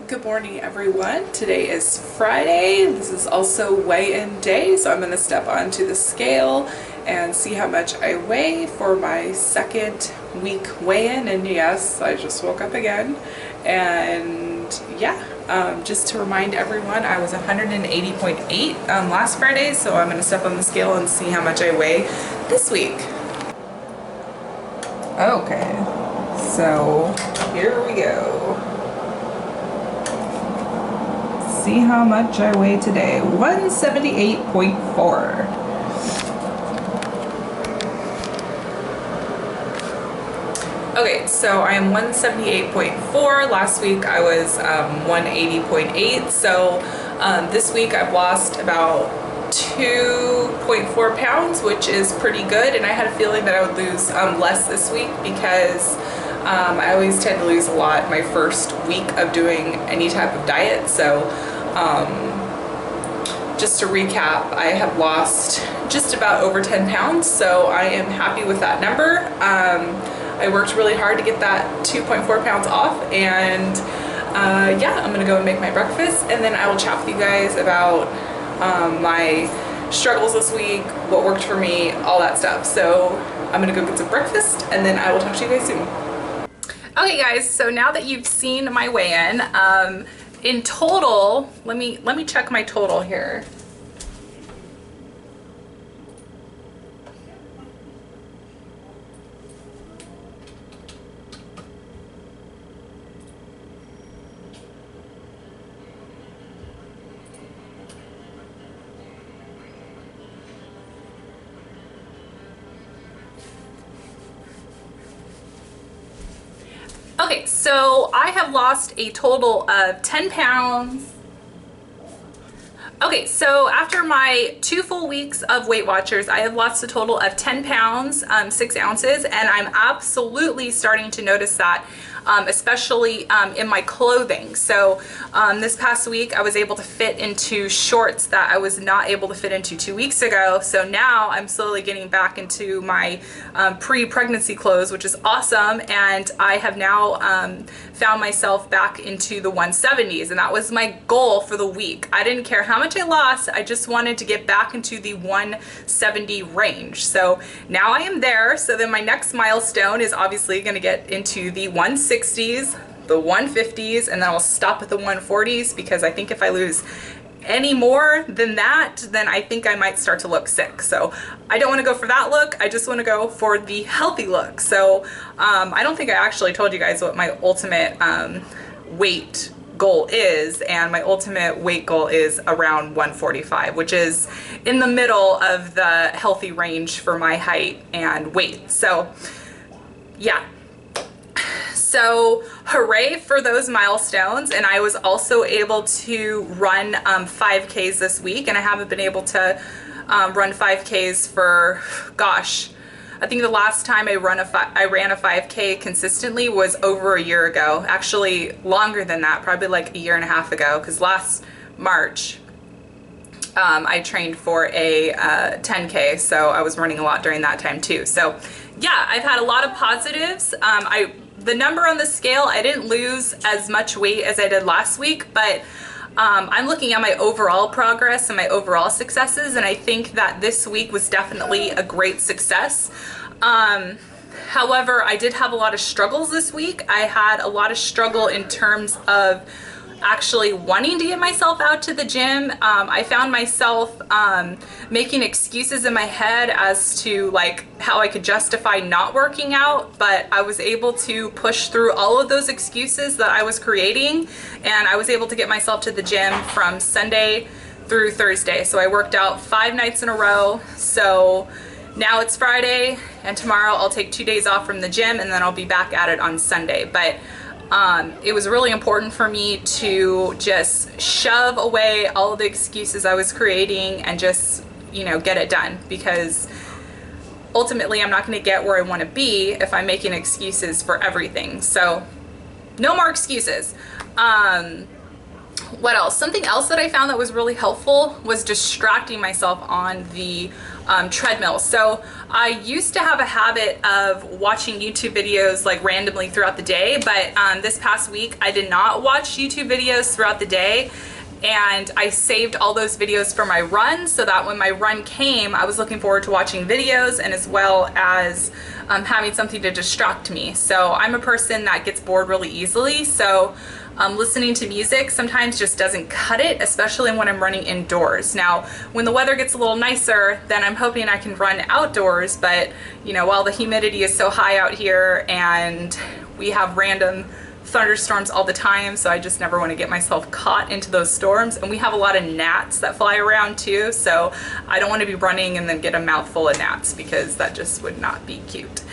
Good morning, everyone. Today is Friday. This is also weigh-in day, so I'm going to step onto the scale and see how much I weigh for my second week weigh-in. And yes, I just woke up again. And yeah, just to remind everyone, I was 180.8 last Friday, so I'm going to step on the scale and see how much I weigh this week. Okay, so here we go. See how much I weigh today. 178.4. Okay, so I am 178.4. Last week I was 180.8. So this week I've lost about 2.4 pounds, which is pretty good. And I had a feeling that I would lose less this week because I always tend to lose a lot my first week of doing any type of diet. So just to recap, I have lost just about over 10 pounds, so I am happy with that number. I worked really hard to get that 2.4 pounds off, and yeah, I'm gonna go and make my breakfast, and then I will chat with you guys about my struggles this week, what worked for me, all that stuff. So I'm gonna go get some breakfast, and then I will talk to you guys soon. Okay guys, so now that you've seen my weigh-in, in total, let me check my total here. Okay, so I have lost a total of 10 pounds. Okay, so after my 2 full weeks of Weight Watchers, I have lost a total of 10 pounds, 6 ounces, and I'm absolutely starting to notice that, especially in my clothing. So this past week, I was able to fit into shorts that I was not able to fit into 2 weeks ago. So now I'm slowly getting back into my pre-pregnancy clothes, which is awesome. And I have now found myself back into the 170s, and that was my goal for the week. I didn't care how much I lost, I just wanted to get back into the 170 range. So now I am there. So then my next milestone is obviously going to get into the 160s, the 150s, and then I'll stop at the 140s, because I think if I lose any more than that, then I think I might start to look sick. So I don't want to go for that look. I just want to go for the healthy look. So I don't think I actually told you guys what my ultimate weight goal is, and my ultimate weight goal is around 145, which is in the middle of the healthy range for my height and weight. So yeah. So hooray for those milestones. And I was also able to run 5Ks this week, and I haven't been able to run 5Ks for, gosh, I think the last time I ran a 5K consistently was over a year ago. Actually longer than that, probably like a year and a half ago, because last March I trained for a 10K, so I was running a lot during that time too. So yeah, I've had a lot of positives. The number on the scale, I didn't lose as much weight as I did last week, but I'm looking at my overall progress and my overall successes, and I think that this week was definitely a great success. However, I did have a lot of struggles this week. I had a lot of struggle in terms of actually wanting to get myself out to the gym. I found myself making excuses in my head as to like how I could justify not working out, but I was able to push through all of those excuses that I was creating, and I was able to get myself to the gym from Sunday through Thursday. So I worked out 5 nights in a row. So now it's Friday, and tomorrow I'll take 2 days off from the gym, and then I'll be back at it on Sunday. But it was really important for me to just shove away all of the excuses I was creating and just, you know, get it done, because ultimately I'm not going to get where I want to be if I'm making excuses for everything. So no more excuses. What else? Something else that I found that was really helpful was distracting myself on the treadmill. So I used to have a habit of watching YouTube videos like randomly throughout the day, but this past week I did not watch YouTube videos throughout the day, and I saved all those videos for my run so that when my run came, I was looking forward to watching videos and as well as having something to distract me. So I'm a person that gets bored really easily, so listening to music sometimes just doesn't cut it, especially when I'm running indoors. Now, when the weather gets a little nicer, then I'm hoping I can run outdoors, but you know, while the humidity is so high out here and we have random thunderstorms all the time, so I just never want to get myself caught into those storms. And we have a lot of gnats that fly around too, so I don't want to be running and then get a mouthful of gnats because that just would not be cute.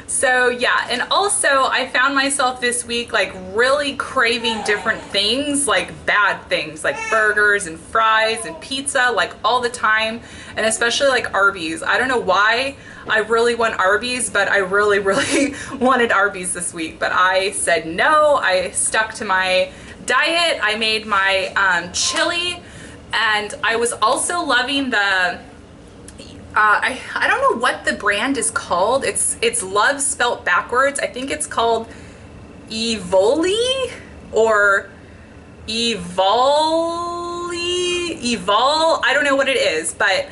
So yeah, and also I found myself this week like really craving different things, like bad things like burgers and fries and pizza, like all the time, and especially like Arby's. I don't know why I really want Arby's, but I really wanted Arby's this week, but I said no. I stuck to my diet. I made my chili, and I was also loving the I don't know what the brand is called. It's love spelt backwards. I think it's called Evoli or Evol. I don't know what it is, but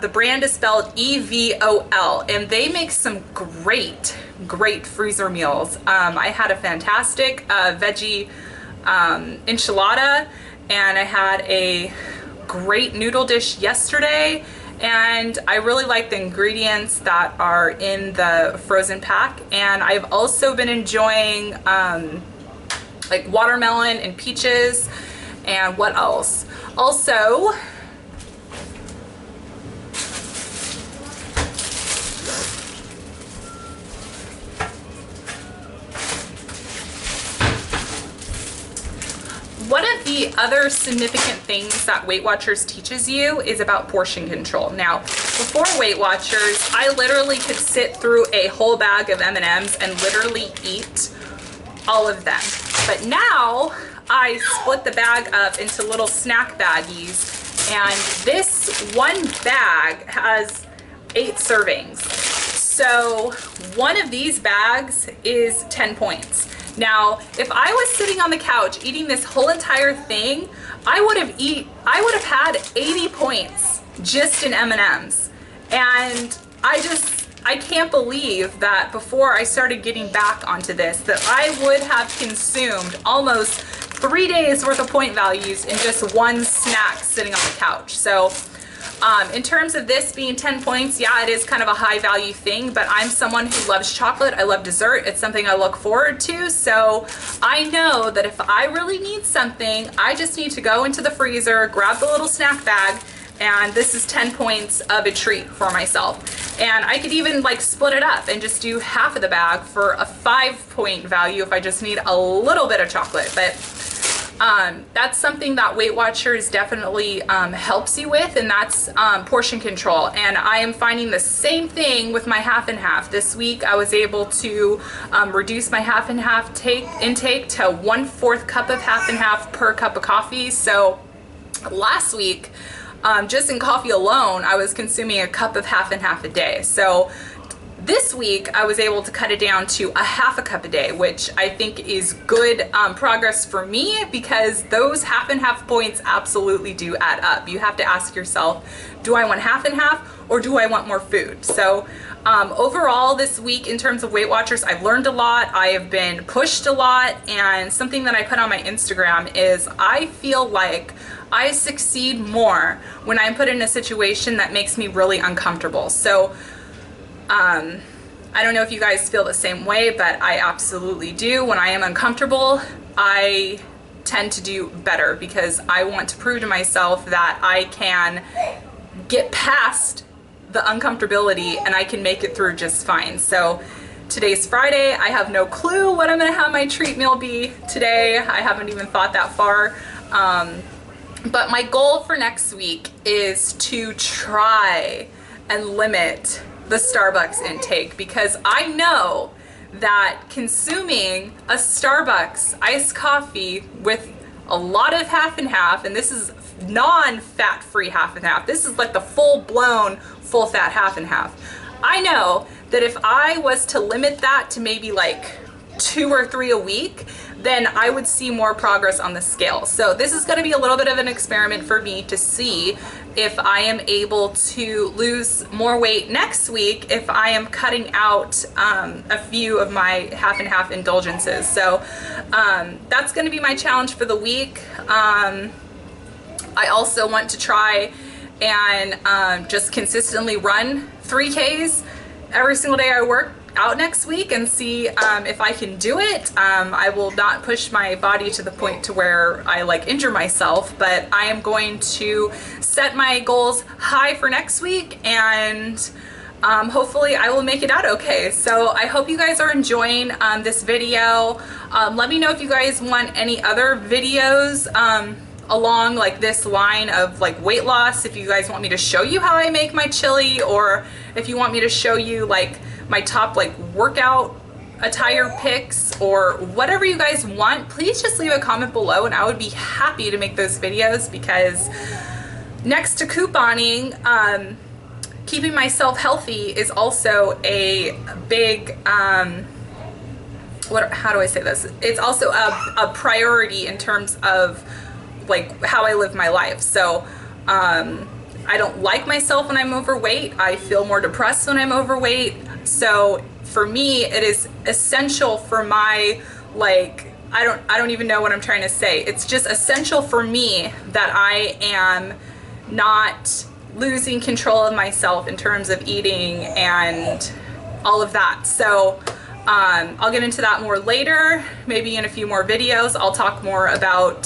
the brand is spelled EVOL, and they make some great freezer meals. I had a fantastic veggie enchilada, and I had a great noodle dish yesterday, and I really like the ingredients that are in the frozen pack. And I've also been enjoying like watermelon and peaches, and what else? Also, one of the other significant things that Weight Watchers teaches you is about portion control. Now, before Weight Watchers, I literally could sit through a whole bag of M&Ms and literally eat all of them. But now I split the bag up into little snack baggies, and this one bag has 8 servings. So one of these bags is 10 points. Now, if I was sitting on the couch eating this whole entire thing, I would have had 80 points just in M&Ms. And I can't believe that before I started getting back onto this, that I would have consumed almost 3 days worth of point values in just one snack sitting on the couch. So in terms of this being 10 points, yeah, it is kind of a high value thing, but I'm someone who loves chocolate. I love dessert. It's something I look forward to. So I know that if I really need something, I just need to go into the freezer, grab the little snack bag, and this is 10 points of a treat for myself. And I could even like split it up and just do half of the bag for a 5-point value if I just need a little bit of chocolate. But that's something that Weight Watchers definitely helps you with, and that's portion control. And I am finding the same thing with my half and half. This week I was able to reduce my half and half intake to 1/4 cup of half and half per cup of coffee. So last week, just in coffee alone, I was consuming a cup of half and half a day. So this week, I was able to cut it down to a half a cup a day, which I think is good progress for me, because those half and half points absolutely do add up. You have to ask yourself, do I want half and half or do I want more food? So overall this week, in terms of Weight Watchers, I've learned a lot. I have been pushed a lot, and something that I put on my Instagram is I feel like I succeed more when I'm put in a situation that makes me really uncomfortable. So I don't know if you guys feel the same way, but I absolutely do. When I am uncomfortable, I tend to do better because I want to prove to myself that I can get past the uncomfortability and I can make it through just fine. So today's Friday. I have no clue what I'm gonna have my treat meal be today. I haven't even thought that far. But my goal for next week is to try and limit the Starbucks intake, because I know that consuming a Starbucks iced coffee with a lot of half and half, and this is non-fat free half and half. This is like the full-blown, full-fat half and half. I know that if I was to limit that to maybe like 2 or 3 a week, then I would see more progress on the scale. So this is going to be a little bit of an experiment for me to see if I am able to lose more weight next week if I am cutting out a few of my half and half indulgences. So that's going to be my challenge for the week. I also want to try and just consistently run 3Ks every single day I work out next week and see if I can do it. I will not push my body to the point to where I like injure myself, but I am going to set my goals high for next week, and hopefully I will make it out okay. So I hope you guys are enjoying this video. Let me know if you guys want any other videos along like this line of like weight loss, if you guys want me to show you how I make my chili, or if you want me to show you like my top like workout attire picks, or whatever you guys want. Please just leave a comment below and I would be happy to make those videos, because next to couponing, keeping myself healthy is also a big how do I say this? It's also a priority in terms of like how I live my life. So I don't like myself when I'm overweight. I feel more depressed when I'm overweight. So for me, it is essential for my, like, I don't even know what I'm trying to say. It's just essential for me that I am not losing control of myself in terms of eating and all of that. So I'll get into that more later, maybe in a few more videos. I'll talk more about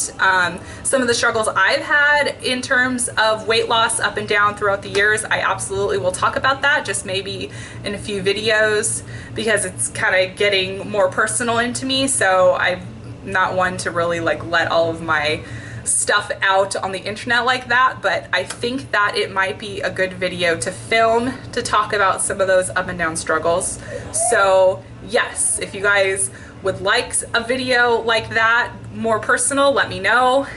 some of the struggles I've had in terms of weight loss up and down throughout the years. I absolutely will talk about that, just maybe in a few videos, because it's kind of getting more personal into me. So I'm not one to really like let all of my stuff out on the internet like that, but I think that it might be a good video to film to talk about some of those up and down struggles. So yes, if you guys would like a video like that, more personal, let me know.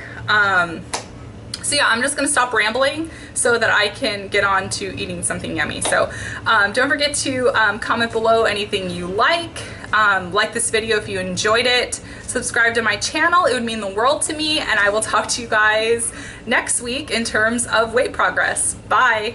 So yeah, I'm just gonna stop rambling so that I can get on to eating something yummy. So don't forget to comment below anything you like this video if you enjoyed it, subscribe to my channel, it would mean the world to me, and I will talk to you guys next week in terms of weight progress. Bye.